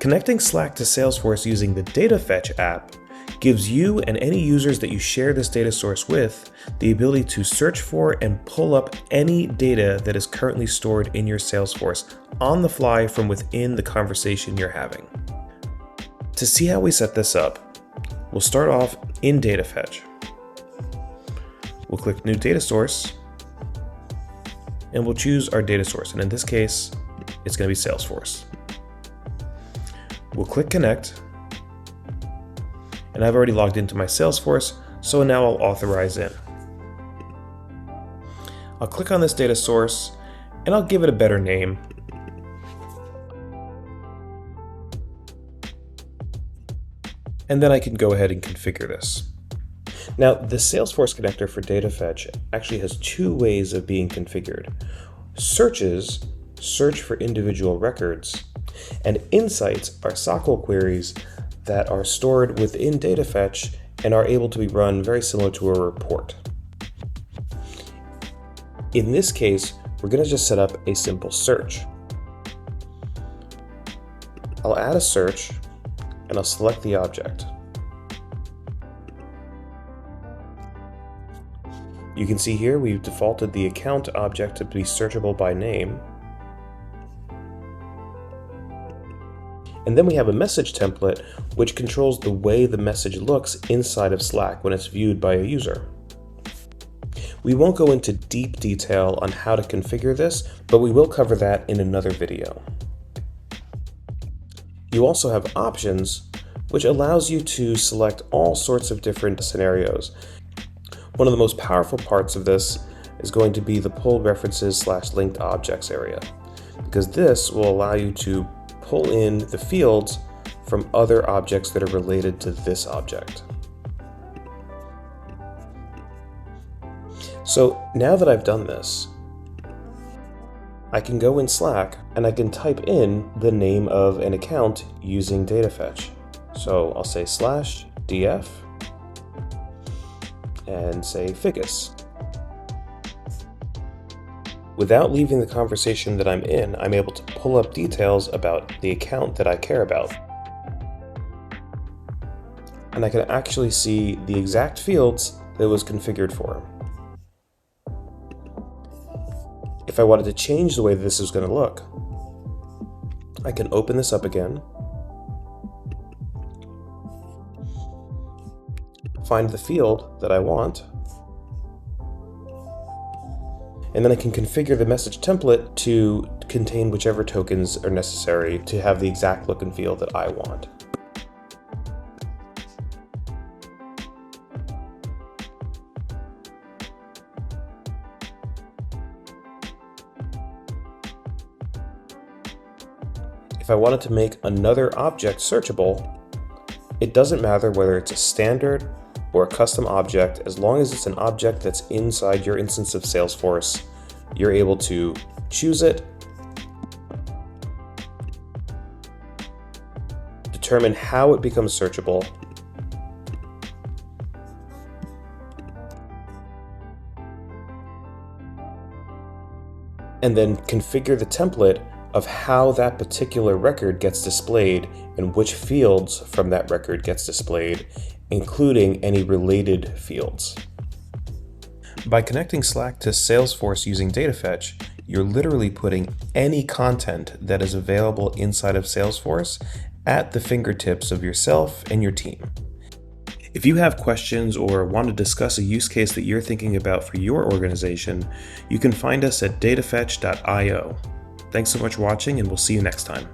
Connecting Slack to Salesforce using the DataFetch app gives you and any users that you share this data source with the ability to search for and pull up any data that is currently stored in your Salesforce on the fly from within the conversation you're having. To see how we set this up, we'll start off in DataFetch. We'll click New Data Source, and we'll choose our data source, and in this case, it's going to be Salesforce. We'll click Connect, and I've already logged into my Salesforce, so now I'll authorize in. I'll click on this data source, and I'll give it a better name. And then I can go ahead and configure this. Now, the Salesforce connector for DataFetch actually has two ways of being configured. Searches search for individual records, and insights are SQL queries that are stored within DataFetch and are able to be run very similar to a report. In this case, we're going to just set up a simple search. I'll add a search, and I'll select the object. You can see here we've defaulted the account object to be searchable by name. And then we have a message template which controls the way the message looks inside of Slack when it's viewed by a user. We won't go into deep detail on how to configure this, but we will cover that in another video. You also have options, which allows you to select all sorts of different scenarios. One of the most powerful parts of this is going to be the pull references / linked objects area, because this will allow you to pull in the fields from other objects that are related to this object. So now that I've done this, I can go in Slack and I can type in the name of an account using DataFetch. So I'll say /df and say Ficus. Without leaving the conversation that I'm in, I'm able to pull up details about the account that I care about. And I can actually see the exact fields that it was configured for. If I wanted to change the way that this is going to look, I can open this up again, find the field that I want, and then I can configure the message template to contain whichever tokens are necessary to have the exact look and feel that I want. If I wanted to make another object searchable, it doesn't matter whether it's a standard or a custom object. As long as it's an object that's inside your instance of Salesforce, you're able to choose it, determine how it becomes searchable, and then configure the template of how that particular record gets displayed and which fields from that record gets displayed, including any related fields. By connecting Slack to Salesforce using DataFetch, you're literally putting any content that is available inside of Salesforce at the fingertips of yourself and your team. If you have questions or want to discuss a use case that you're thinking about for your organization, you can find us at datafetch.io. Thanks so much for watching, and we'll see you next time.